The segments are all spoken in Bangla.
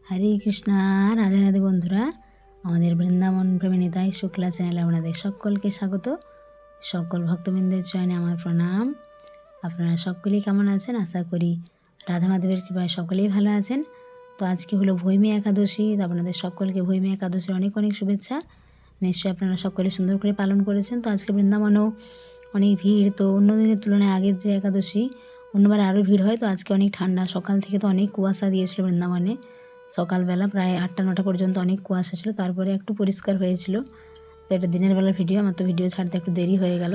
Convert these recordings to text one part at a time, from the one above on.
হরে কৃষ্ণা। রাধে রাধে বন্ধুরা, আমাদের বৃন্দাবন প্রেমী নিতাই শুক্লা চ্যানেলে আপনাদের সকলকে স্বাগত। সকল ভক্তবৃন্দের চয়নে আমার প্রণাম। আপনারা সকলেই কেমন আছেন? আশা করি রাধা মাধবের কৃপায় সকলেই ভালো আছেন। তো আজকে হলো ভৈমী একাদশী। তো আপনাদের সকলকে ভৈমী একাদশীর অনেক অনেক শুভেচ্ছা। নিশ্চয়ই আপনারা সকলে সুন্দর করে পালন করেছেন। তো আজকে বৃন্দাবনেও অনেক ভিড়। তো অন্য দিনের তুলনায় আগের যে একাদশী, অন্যবার আরও ভিড় হয়। তো আজকে অনেক ঠান্ডা, সকাল থেকে তো অনেক কুয়াশা দিয়েছিল বৃন্দাবনে। সকালবেলা প্রায় 8টা-9টা পর্যন্ত অনেক কুয়াশা ছিল, তারপরে একটু পরিষ্কার হয়েছিল। তো এটা দিনের বেলার ভিডিও, আমার তো ভিডিও ছাড়তে একটু দেরি হয়ে গেল।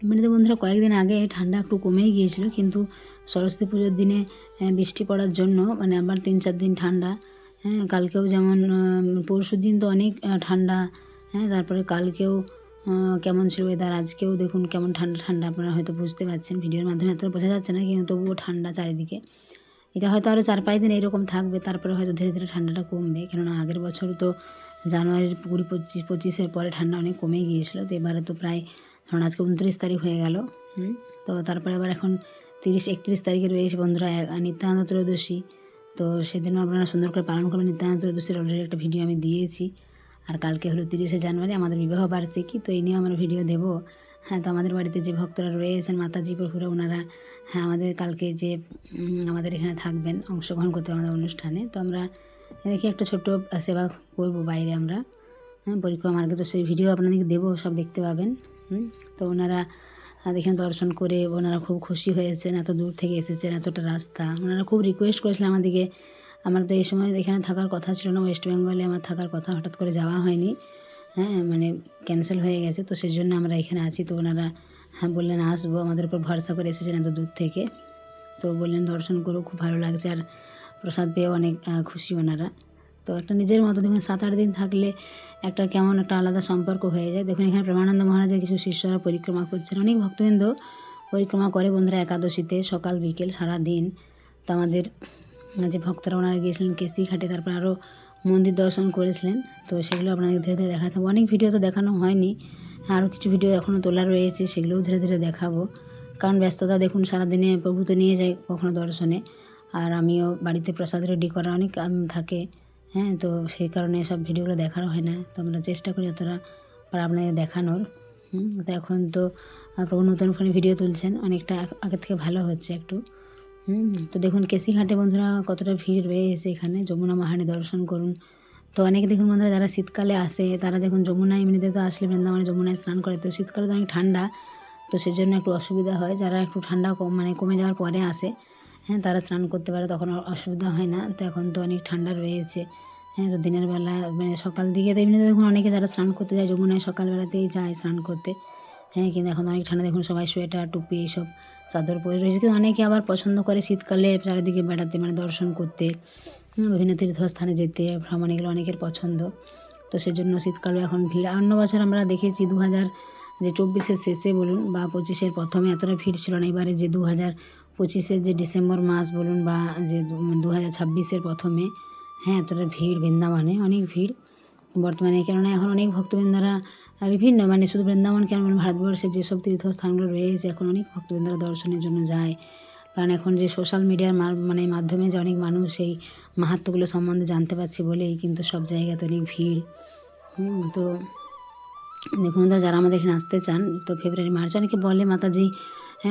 এমনিতে বন্ধুরা কয়েকদিন আগে ঠান্ডা একটু কমেই গিয়েছিল, কিন্তু সরস্বতী পুজোর দিনে বৃষ্টি পড়ার জন্য আবার 3-4 দিন ঠান্ডা। কালকেও যেমন পরশু দিন তো অনেক ঠান্ডা। তারপরে কালকেও কেমন ছিল ওয়েদার, আজকেও দেখুন কেমন ঠান্ডা ঠান্ডা। আপনারা হয়তো বুঝতে পারছেন, ভিডিওর মাধ্যমে এত বোঝা যাচ্ছে না, কিন্তু তবুও ঠান্ডা চারিদিকে। এটা হয়তো আরও 4-5 দিন এরকম থাকবে, তারপরে হয়তো ধীরে ধীরে ঠান্ডাটা কমবে। কেননা আগের বছর তো জানুয়ারির 20-25-25-এর পরে ঠান্ডা অনেক কমে গিয়েছিলো। তো এবারে তো প্রায় ধরুন আজকে 29 তারিখ হয়ে গেল। তো তারপরে আবার এখন 30-31 তারিখে রয়েছে বন্ধুরা নিত্যানন্দ ত্রয়োদশী। তো সেদিনও আপনারা সুন্দর করে পালন করবেন। নিত্যানন্দ ত্রয়োদশীর অলরেডি একটা ভিডিও আমি দিয়েছি। আর কালকে হলো 30শে জানুয়ারি আমাদের বিবাহ বার্ষিকী। তো এই নিয়েও আমরা ভিডিও দেবো। তো আমাদের বাড়িতে যে ভক্তরা রয়েছেন, মাতাজি প্রভুরা, ওনারা আমাদের কালকে যে আমাদের এখানে থাকবেন, অংশগ্রহণ করতে আমাদের অনুষ্ঠানে। তো আমরা দেখি একটা ছোট্ট সেবা করবো বাইরে আমরা, পরিক্রমা মার্গে। তো সেই ভিডিও আপনাদেরকে দেবো, সব দেখতে পাবেন। তো ওনারা এখানে দর্শন করে ওনারা খুব খুশি হয়েছেন, এত দূর থেকে এসেছেন, এতটা রাস্তা। ওনারা খুব রিকোয়েস্ট করেছিলেন আমাদেরকে। আমার তো এই সময় এখানে থাকার কথা ছিল না, ওয়েস্ট বেঙ্গলে আমার থাকার কথা, হঠাৎ করে যাওয়া হয়নি। ক্যান্সেল হয়ে গেছে। তো সেই জন্য আমরা এখানে আছি। তো ওনারা বললেন আসবো, আমাদের উপর ভরসা করে এসেছেন এত দূর থেকে। তো বললেন দর্শন করো, খুব ভালো লাগছে। আর প্রসাদ পেয়েও অনেক খুশি ওনারা। তো একটা নিজের মতো দেখুন 7-8 দিন থাকলে একটা কেমন একটা আলাদা সম্পর্ক হয়ে যায়। দেখুন এখানে প্রেমানন্দ মহারাজের কিছু শিষ্যরা পরিক্রমা করছেন, অনেক ভক্তবৃন্দ পরিক্রমা করে বন্ধুরা একাদশীতে, সকাল বিকেল সারা দিন। তো আমাদের যে ভক্তরা ওনারা গিয়েছিলেন কেসিঘাটে, তারপর আরও মন্দির দর্শন করেছিলেন। তো সেগুলো আপনাদের ধীরে ধীরে দেখাতে হবে। অনেক ভিডিও তো দেখানো হয়নি, আরও কিছু ভিডিও এখনও তোলা রয়েছে, সেগুলোও ধীরে ধীরে দেখাবো। কারণ ব্যস্ততা দেখুন, সারাদিনে প্রভু তো নিয়ে যায় কখনো দর্শনে, আর আমিও বাড়িতে প্রসাদ রেডি করা অনেক থাকে। তো সেই কারণে সব ভিডিওগুলো দেখানো হয় না। তো আমরা চেষ্টা করি যতটা পারা আপনাদের দেখানোর। তো এখন তো প্রভু নতুন ফোনে ভিডিও তুলছেন, অনেকটা আগের থেকে ভালো হচ্ছে একটু। তো দেখুন কেসিঘাটে বন্ধুরা কতটা ভিড় রয়েছে এখানে। যমুনা মহারানী দর্শন করুন। তো অনেকে দেখুন বন্ধুরা যারা শীতকালে আসে, তারা দেখুন যমুনায় এমনিতে তো আসলে বৃন্দাবনে যমুনায় স্নান করে। তো শীতকালে তো অনেক ঠান্ডা, তো সেজন্য একটু অসুবিধা হয়। যারা একটু ঠান্ডা কমে যাওয়ার পরে আসে, তারা স্নান করতে পারে, তখন অসুবিধা হয় না। তো এখন তো অনেক ঠান্ডা রয়েছে। তো দিনের বেলা সকাল দিকে তো এমনিতে দেখুন অনেকে যারা স্নান করতে যায় যমুনায় সকালবেলাতেই যায় স্নান করতে। কিন্তু এখন অনেক ঠান্ডা, দেখুন সবাই সোয়েটার টুপি এইসব চাদর পরে রয়েছে। কিন্তু অনেকে আবার পছন্দ করে শীতকালে চারিদিকে বেড়াতে, দর্শন করতে, বিভিন্ন তীর্থস্থানে যেতে, ভ্রমণ, এগুলো অনেকের পছন্দ। তো সেজন্য শীতকালে এখন ভিড়। অন্য বছর আমরা দেখেছি 2024-এর শেষে বলুন বা 25-এর প্রথমে এতটা ভিড় ছিল না। এবারে যে 2025-এর যে ডিসেম্বর মাস বলুন বা যে 2026-এর প্রথমে, এতটা ভিড় বৃন্দাবনে, অনেক ভিড় বর্তমানে। কেননা এখন অনেক ভক্তবৃন্দরা বিভিন্ন শুধু বৃন্দাবন কেন, ভারতবর্ষের যেসব তীর্থস্থানগুলো রয়েছে, এখন অনেক ভক্তবৃন্দরা দর্শনের জন্য যায়। কারণ এখন যে সোশ্যাল মিডিয়ার মাধ্যমে যে অনেক মানুষ এই মাহাত্ম্যগুলো সম্বন্ধে জানতে পারছে বলেই কিন্তু সব জায়গাতে অনেক ভিড়। তো দেখুন যারা আমাদের এখানে আসতে চান, তো ফেব্রুয়ারি মার্চ, অনেকে বলে মাতাজি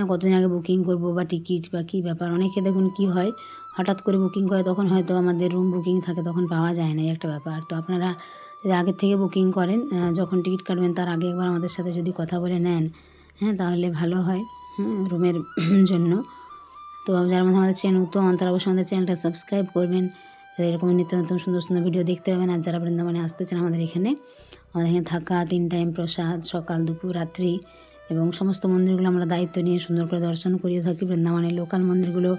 কতদিন আগে বুকিং করব বা টিকিট বা কী ব্যাপার। অনেকে দেখুন কি হয়, হঠাৎ করে বুকিং করে, তখন হয়তো আমাদের রুম বুকিং থাকে, তখন পাওয়া যায় না, এই একটা ব্যাপার। তো আপনারা যদি আগের থেকে বুকিং করেন, যখন টিকিট কাটবেন তার আগে একবার আমাদের সাথে যদি কথা বলে নেন, তাহলে ভালো হয় রুমের জন্য। তো যারা মধ্যে আমাদের চ্যানেল নতুন, তারা অবশ্যই আমাদের চ্যানেলটা সাবস্ক্রাইব করবেন। তো এরকম নিত্য নতুন সুন্দর সুন্দর ভিডিও দেখতে পাবেন। আর যারা বৃন্দাবনে আসতে চান, আমাদের এখানে থাকা, 3 টাইম প্রসাদ, সকাল দুপুর রাত্রি, এবং সমস্ত মন্দিরগুলো আমরা দায়িত্ব নিয়ে সুন্দর করে দর্শন করিয়ে থাকি। বৃন্দাবনের লোকাল মন্দিরগুলো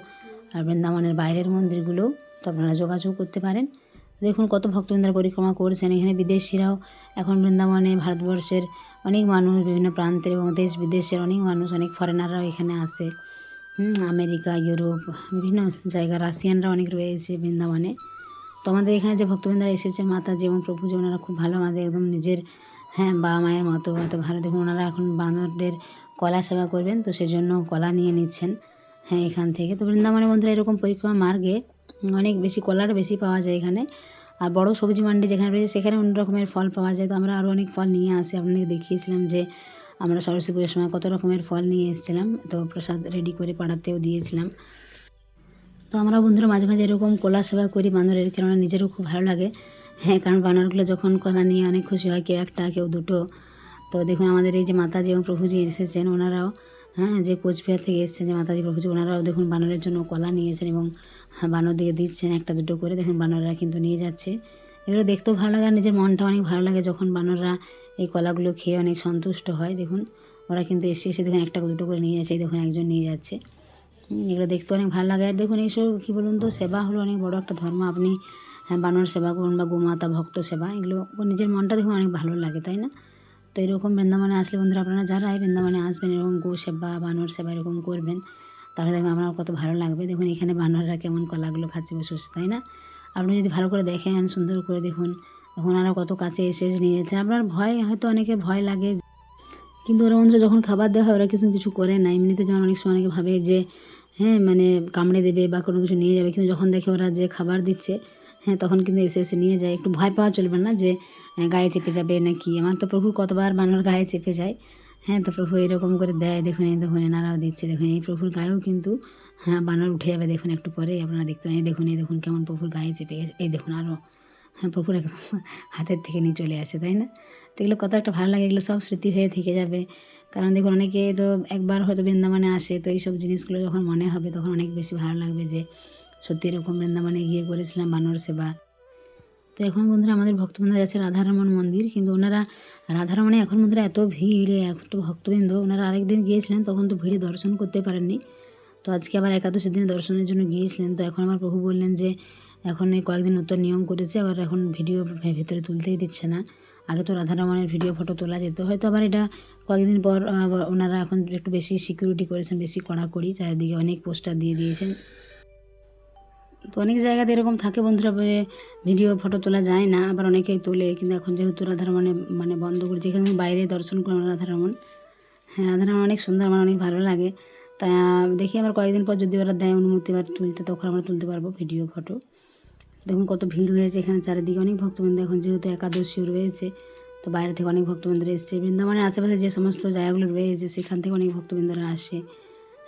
আর বৃন্দাবনের বাইরের মন্দিরগুলো, তো আপনারা যোগাযোগ করতে পারেন। দেখুন কত ভক্তবৃন্দরা পরিক্রমা করছেন। এখানে বিদেশিরাও এখন বৃন্দাবনে, ভারতবর্ষের অনেক মানুষ, বিভিন্ন প্রান্তের এবং দেশ বিদেশের অনেক মানুষ, অনেক ফরেনাররাও এখানে আসে। আমেরিকা, ইউরোপ, বিভিন্ন জায়গা, রাশিয়ানরা অনেক রয়েছে বৃন্দাবনে। তো আমাদের এখানে যে ভক্তবৃন্দরা এসেছে, মাতাজি এবং প্রভু যে ওনারা খুব ভালো, আমাদের একদম নিজের বাবা মায়ের মতো এত ভালো। দেখুন ওনারা এখন বানরদের কলা সেবা করবেন, তো সেজন্য কলা নিয়ে নিচ্ছেন এখান থেকে। তো বৃন্দাবনের বন্ধুরা এরকম পরিক্রমা মার্গে অনেক বেশি কলাটা বেশি পাওয়া যায় এখানে। আর বড় সবজি মান্ডি যেখানে রয়েছে সেখানে অন্য রকমের ফল পাওয়া যায়। তো আমরা আরও অনেক ফল নিয়ে আসি, আপনাদেরকে দেখিয়েছিলাম যে আমরা সরস্বতী পুজোর সময় কত রকমের ফল নিয়ে এসেছিলাম, তো প্রসাদ রেডি করে পাড়াতেও দিয়েছিলাম। তো আমরা বন্ধুরা মাঝে মাঝে এরকম কলা সেবা করি বানরের, কেননা নিজেরও খুব ভালো লাগে। হ্যাঁ, কারণ বানরগুলো যখন কলা নিয়ে অনেক খুশি হয়, কেউ একটা কেউ দুটো। তো দেখুন আমাদের এই যে মাতাজি এবং প্রভুজি এসেছেন ওনারাও, হ্যাঁ, যে কোচবিহার থেকে এসেছেন যে মাতাজি প্রভুজি, ওনারাও দেখুন বানরের জন্য কলা নিয়েছেন এবং বানর দিয়ে দিচ্ছেন একটা দুটো করে। দেখুন বানররা কিন্তু নিয়ে যাচ্ছে। এগুলো দেখতেও ভালো লাগে আর নিজের মনটা অনেক ভালো লাগে যখন বানররা এই কলাগুলো খেয়ে অনেক সন্তুষ্ট হয়। দেখুন ওরা কিন্তু এসে এসে দেখুন একটা দুটো করে নিয়ে যাচ্ছে, দেখুন একজন নিয়ে যাচ্ছে। এগুলো দেখতে অনেক ভালো লাগে। আর দেখুন এইসব কী বলুন তো, সেবা হলো অনেক বড় একটা ধর্ম। আপনি বানর সেবা করুন বা গোমাতা ভক্ত সেবা, এগুলো নিজের মনটা দেখুন অনেক ভালো লাগে, তাই না? তো এরকম বৃন্দাবনে আসলে বন্ধুরা আপনারা যারা এই বৃন্দাবনে আসবেন এরকম গো সেবা বানর সেবা এরকম করবেন, তাহলে দেখবেন আপনার কত ভালো লাগবে। দেখুন এখানে বানররা কেমন কলাগুলো খাচ্ছে বসে বসে, তাই না? আপনি যদি ভালো করে দেখেন সুন্দর করে দেখুন, ওনারা কত কাছে এসে নিয়ে যাচ্ছে। আপনার ভয় হয়তো অনেকে ভয় লাগে, কিন্তু ওরা বন্ধুরা যখন খাবার দেওয়া হয় ওরা কিছু কিছু করে না। এমনিতে যেমন অনেক সময় অনেকে ভাবে যে হ্যাঁ মানে কামড়ে দেবে বা কোনো কিছু নিয়ে যাবে, কিন্তু যখন দেখে ওরা যে খাবার দিচ্ছে, হ্যাঁ, তখন কিন্তু এসে এসে নিয়ে যায়। একটু ভয় পাওয়া চলবে না যে গায়ে চেপে যাবে নাকি। আমার তো প্রভুর কতবার বানর গায়ে চেপে যায়। হ্যাঁ, তো প্রভু এরকম করে দেয়, দেখুন এই দেখুন এনারাও দিচ্ছে। দেখুন এই প্রভুর গায়েও কিন্তু হ্যাঁ বানর উঠে যাবে, দেখুন একটু পরে আপনারা দেখতে পাবেন। এই দেখুন কেমন প্রভুর গায়ে চেপে গেছে, এই দেখুন আরও হ্যাঁ প্রভুর একদম হাতের থেকে নিয়ে চলে আসে, তাই না? তো এগুলো কত একটা ভালো লাগে, এগুলো সব স্মৃতি হয়ে থেকে যাবে। কারণ দেখুন অনেকে তো একবার হয়তো বৃন্দাবনে আসে, তো এইসব জিনিসগুলো যখন মনে হবে তখন অনেক বেশি ভালো লাগবে যে সত্যি এরকম বৃন্দাবনে গিয়ে করেছিলাম বানর সেবা। তো এখন বন্ধুরা আমাদের ভক্তবৃন্দ যাচ্ছে রাধারমণ মন্দির, কিন্তু ওনারা রাধারমণে এখন বন্ধুরা এত ভিড়, এত ভক্তবৃন্দ, ওনারা আরেকদিন গিয়েছিলেন তখন তো ভিড়ে দর্শন করতে পারেননি। তো আজকে আবার একাদশীর দিনে দর্শনের জন্য গিয়েছিলেন। তো এখন আমার প্রভু বললেন যে এখন এই কয়েকদিন নতুন নিয়ম করেছে, আবার এখন ভিডিও ভেতরে তুলতেই দিচ্ছে না। আগে তো রাধারমণের ভিডিও ফটো তোলা যেত, হয়তো আবার এটা কয়েকদিন পর ওনারা এখন একটু বেশি সিকিউরিটি করেছেন, বেশি কড়াকড়ি, চারিদিকে অনেক পোস্টার দিয়ে দিয়েছেন। তো অনেক জায়গাতে এরকম থাকে বন্ধুরা, ভিডিও ফটো তোলা যায় না, আবার অনেকেই তোলে। কিন্তু এখন যেহেতু রাধারমণে মানে বন্ধ করে, যেখানে বাইরে দর্শন করলাম রাধারমণ, হ্যাঁ রাধারমণ অনেক সুন্দর, আমার অনেক ভালো লাগে। তা দেখি আবার কয়েকদিন পর যদি ওরা দেয় অনুমতি এবার তুলতে, তখন আমরা তুলতে পারবো ভিডিও ফটো। দেখুন কত ভিড় হয়েছে এখানে, চারিদিকে অনেক ভক্তবৃন্দ। এখন যেহেতু একাদশীও রয়েছে, তো বাইরে থেকে অনেক ভক্তবৃন্দরা এসছে। বৃন্দাবনের আশেপাশে যে সমস্ত জায়গাগুলো রয়েছে সেখান থেকে অনেক ভক্তবৃন্দরা আসে,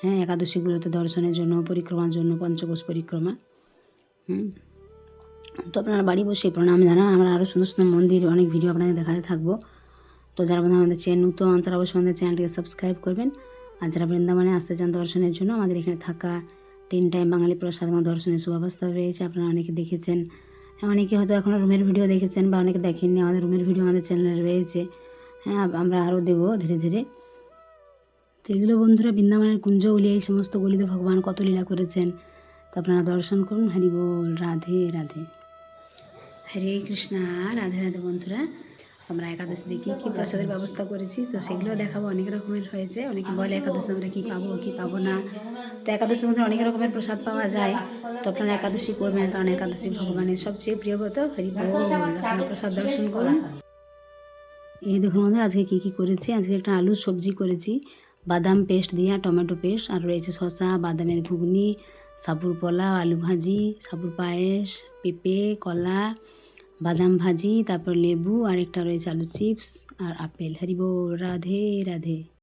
হ্যাঁ, একাদশীগুলোতে দর্শনের জন্য, পরিক্রমার জন্য, পঞ্চকোশ পরিক্রমা। তো আপনারা বাড়ি বসে প্রণাম জানান। আমরা আরও সুন্দর সুন্দর মন্দির অনেক ভিডিও আপনাদের দেখাতে থাকবো। তো যারা বন্ধু আমাদের চ্যানেল নতুন, তারা অবশ্যই আমাদের চ্যানেলটিকে সাবস্ক্রাইব করবেন। আর যারা বৃন্দাবনে আসতে চান দর্শনের জন্য, আমাদের এখানে থাকা 3 টাইম বাঙালি প্রসাদ এবং দর্শনের সুব্যবস্থা রয়েছে। আপনারা অনেকে দেখেছেন, হ্যাঁ, অনেকে হয়তো এখনও রুমের ভিডিও দেখেছেন বা অনেকে দেখেননি। আমাদের রুমের ভিডিও আমাদের চ্যানেলে রয়েছে, হ্যাঁ, আমরা আরও দেবো ধীরে ধীরে। তো এগুলো বন্ধুরা বৃন্দাবনের কুঞ্জ উলিয়া এই সমস্ত গলিতে ভগবান কত লীলা করেছেন, তো আপনারা দর্শন করুন। হরি বল, রাধে রাধে, হরে কৃষ্ণা। রাধে রাধে বন্ধুরা, আমরা একাদশী দেখি কী প্রসাদের ব্যবস্থা করেছি, তো সেগুলো দেখাবো। অনেক রকমের হয়েছে, অনেকে বলে একাদশী আমরা কী পাবো কী পাবো না। তো একাদশীর মধ্যে অনেক রকমের প্রসাদ পাওয়া যায়, তো আপনারা একাদশী করবেন, কারণ একাদশী ভগবানের সবচেয়ে প্রিয় ব্রত। হরি বল, আপনারা প্রসাদ দর্শন করুন। এই দেখুন বন্ধুরা আজকে কী কী করেছি। আজকে একটা আলুর সবজি করেছি, বাদাম পেস্ট দিয়া, টমেটো পেস্ট, আর রয়েছে শসা, বাদামের ঘুগনি, সাবুর পোলাও, আলু ভাজি, সাবুর পায়েস, পেঁপে, কলা, বাদাম ভাজি, তারপর লেবু, আর একটা রয়েছে আলু চিপস আর আপেল। হরি বল, রাধে রাধে।